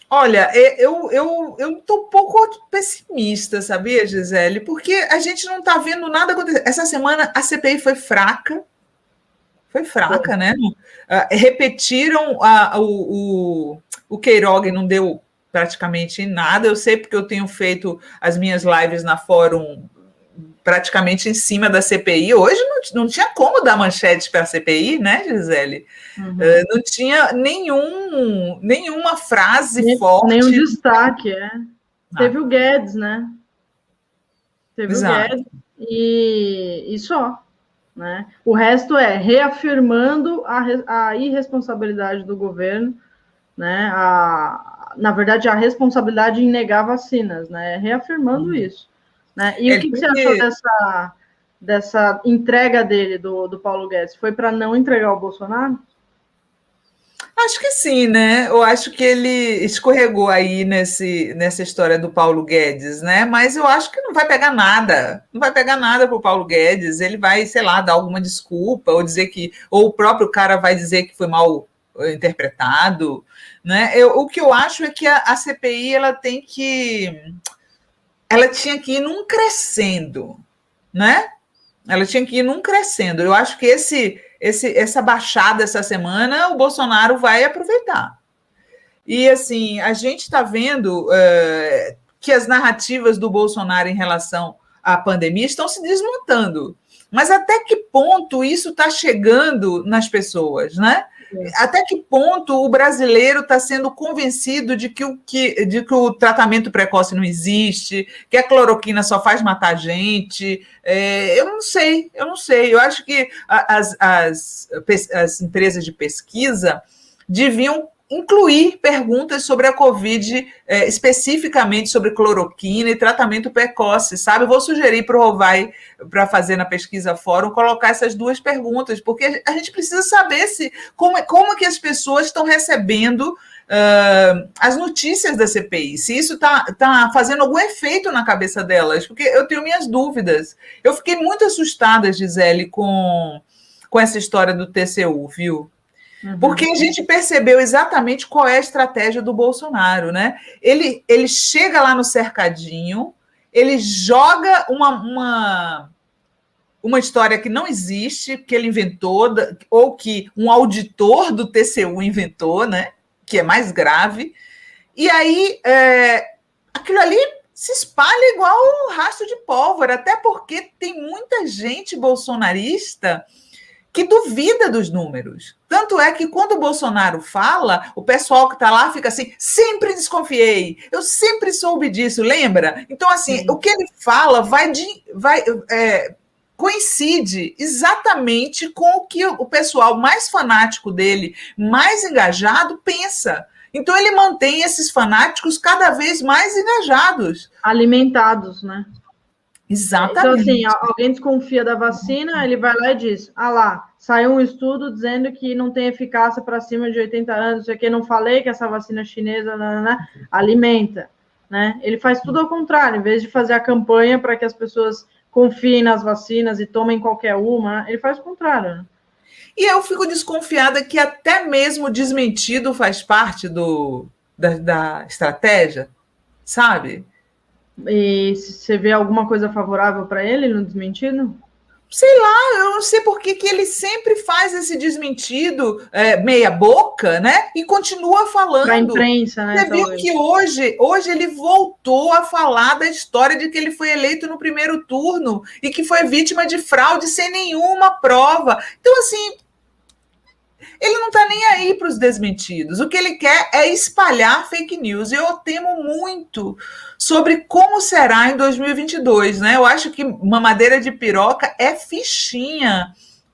Olha, eu estou um pouco pessimista, sabia, Gisele? Porque a gente não está vendo nada acontecer. Essa semana a CPI foi Foi. fraca, né? Repetiram o Queiroga e não deu praticamente nada. Eu sei porque eu tenho feito as minhas lives na Fórum praticamente em cima da CPI. Hoje não tinha como dar manchete para a CPI, né, Gisele? Uhum. Não tinha nenhuma frase Nenhum forte. destaque, é. Teve Nada. o Guedes, né? Teve o Exato. Guedes e só. Né? O resto é reafirmando a irresponsabilidade do governo, né? Na verdade, a responsabilidade em negar vacinas, né? Reafirmando isso. Né? E o Ele que tem você achou que dessa entrega dele, do Paulo Guedes? Foi para não entregar o Bolsonaro? Acho que sim, né? Eu acho que ele escorregou aí nessa história do Paulo Guedes, né? Mas eu acho que não vai pegar nada. Não vai pegar nada para o Paulo Guedes. Ele vai, sei lá, dar alguma desculpa, ou dizer que. Ou o próprio cara vai dizer que foi mal interpretado. Né? O que eu acho é que a CPI ela tem que. Ela tinha que ir num crescendo, né? Ela tinha que ir num crescendo. Eu acho que essa baixada essa semana o Bolsonaro vai aproveitar. E assim, a gente está vendo que as narrativas do Bolsonaro em relação à pandemia estão se desmontando. Mas até que ponto isso está chegando nas pessoas, né? Até que ponto o brasileiro está sendo convencido de que o tratamento precoce não existe, que a cloroquina só faz matar gente? Eu não sei, eu não sei. Eu acho que as empresas de pesquisa deviam incluir perguntas sobre a Covid, especificamente sobre cloroquina e tratamento precoce, sabe? Eu vou sugerir para o Rovai, para fazer na pesquisa fórum, colocar essas duas perguntas, porque a gente precisa saber como que as pessoas estão recebendo as notícias da CPI, se isso está fazendo algum efeito na cabeça delas, porque eu tenho minhas dúvidas. Eu fiquei muito assustada, Gisele, com essa história do TCU, viu? Porque a gente percebeu exatamente qual é a estratégia do Bolsonaro, né? Ele chega lá no cercadinho, ele joga uma história que não existe, que ele inventou, ou que um auditor do TCU inventou, né? Que é mais grave. E aí, aquilo ali se espalha igual um rastro de pólvora, até porque tem muita gente bolsonarista que duvida dos números. Tanto é que quando o Bolsonaro fala, o pessoal que está lá fica assim, sempre desconfiei, eu sempre soube disso, lembra? Então, assim, o que ele fala coincide exatamente com o que o pessoal mais fanático dele, mais engajado, pensa. Então, ele mantém esses fanáticos cada vez mais engajados. Alimentados, né? Então, assim, Exatamente. alguém desconfia da vacina, ele vai lá e diz: ah lá, saiu um estudo dizendo que não tem eficácia para cima de 80 anos, sei que não falei que essa vacina chinesa alimenta. Né? Ele faz tudo ao contrário, em vez de fazer a campanha para que as pessoas confiem nas vacinas e tomem qualquer uma, ele faz o contrário. Né? E eu fico desconfiada que até mesmo o desmentido faz parte da estratégia, sabe? E se você vê alguma coisa favorável para ele no desmentido? Sei lá, eu não sei por que ele sempre faz esse desmentido meia boca, né? E continua Para a falando. imprensa, né? Você viu Talvez. que hoje ele voltou a falar da história de que ele foi eleito no primeiro turno e que foi vítima de fraude sem nenhuma prova. Então, assim, ele não está nem aí para os desmentidos. O que ele quer é espalhar fake news. E eu temo muito sobre como será em 2022, né? Eu acho que mamadeira de piroca é fichinha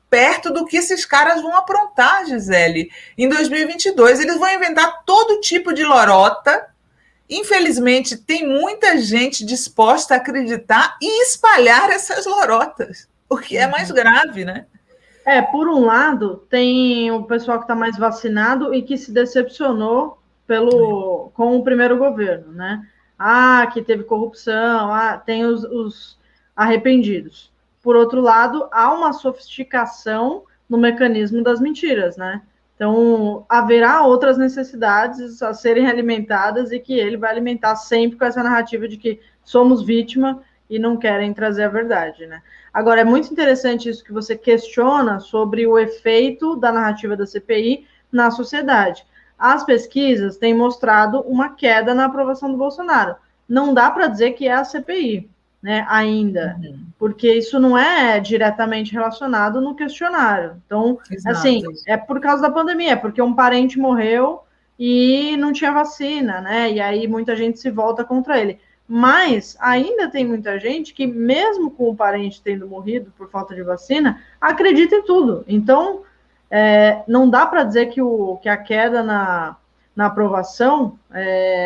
perto do que esses caras vão aprontar, Gisele. Em 2022, eles vão inventar todo tipo de lorota. Infelizmente, tem muita gente disposta a acreditar e espalhar essas lorotas, o que é mais grave, né? Por um lado, tem o pessoal que está mais vacinado e que se decepcionou com o primeiro governo, né? Ah, que teve corrupção, tem os arrependidos. Por outro lado, há uma sofisticação no mecanismo das mentiras, né? Então, haverá outras necessidades a serem alimentadas e que ele vai alimentar sempre com essa narrativa de que somos vítima e não querem trazer a verdade, né? Agora, é muito interessante isso que você questiona sobre o efeito da narrativa da CPI na sociedade. As pesquisas têm mostrado uma queda na aprovação do Bolsonaro. Não dá para dizer que é a CPI, né, ainda, porque isso não é diretamente relacionado no questionário. Então, assim, é por causa da pandemia, é porque um parente morreu e não tinha vacina, né? E aí muita gente se volta contra ele. Mas ainda tem muita gente que, mesmo com o parente tendo morrido por falta de vacina, acredita em tudo. Então, não dá para dizer que a queda na aprovação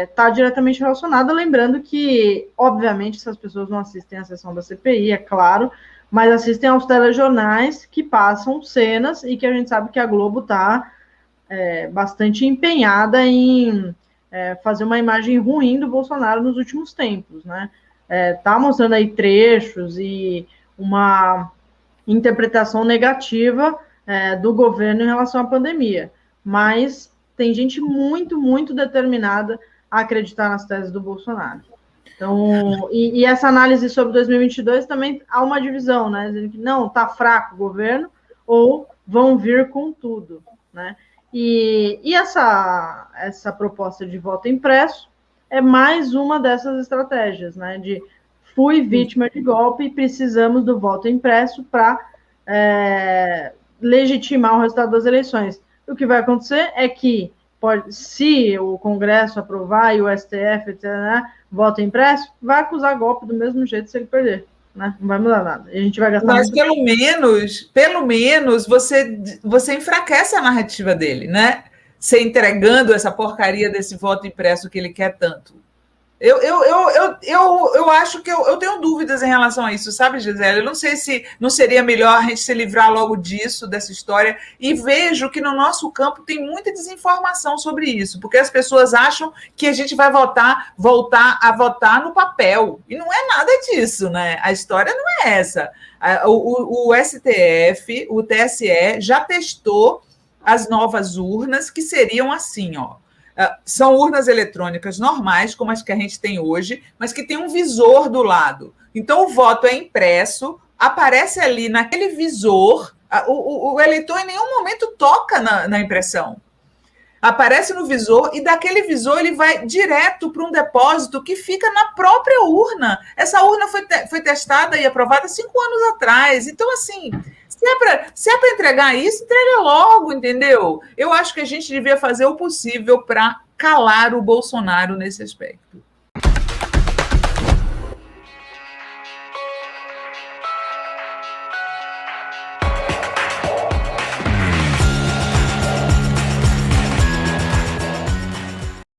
está diretamente relacionada, lembrando que, obviamente, essas pessoas não assistem à sessão da CPI, é claro, mas assistem aos telejornais que passam cenas e que a gente sabe que a Globo está bastante empenhada em fazer uma imagem ruim do Bolsonaro nos últimos tempos, né? Tá mostrando aí trechos e uma interpretação negativa do governo em relação à pandemia, mas tem gente muito, muito determinada a acreditar nas teses do Bolsonaro. Então, e essa análise sobre 2022 também há uma divisão, né? Dizendo que não, está fraco o governo, ou vão vir com tudo, né? E essa proposta de voto impresso é mais uma dessas estratégias, né? De fui vítima de golpe e precisamos do voto impresso para legitimar o resultado das eleições. O que vai acontecer é que, se o Congresso aprovar e o STF, etc., né, voto impresso, vai acusar golpe do mesmo jeito se ele perder. Né? Não vai mudar nada. E a gente vai gastar Mas pelo menos você enfraquece a narrativa dele, né? Você entregando essa porcaria desse voto impresso que ele quer tanto. Eu acho que eu tenho dúvidas em relação a isso, sabe, Gisele? Eu não sei se não seria melhor a gente se livrar logo disso, dessa história, e vejo que no nosso campo tem muita desinformação sobre isso, porque as pessoas acham que a gente vai voltar a votar no papel, e não é nada disso, né? A história não é essa. O STF, o TSE, já testou as novas urnas, que seriam assim, ó. São urnas eletrônicas normais, como as que a gente tem hoje, mas que tem um visor do lado. Então, o voto é impresso, aparece ali naquele visor, o eleitor em nenhum momento toca na impressão. Aparece no visor e daquele visor ele vai direto para um depósito que fica na própria urna. Essa urna foi testada e aprovada 5 anos atrás. Então, assim, se é para entregar isso, entrega logo, entendeu? Eu acho que a gente devia fazer o possível para calar o Bolsonaro nesse aspecto.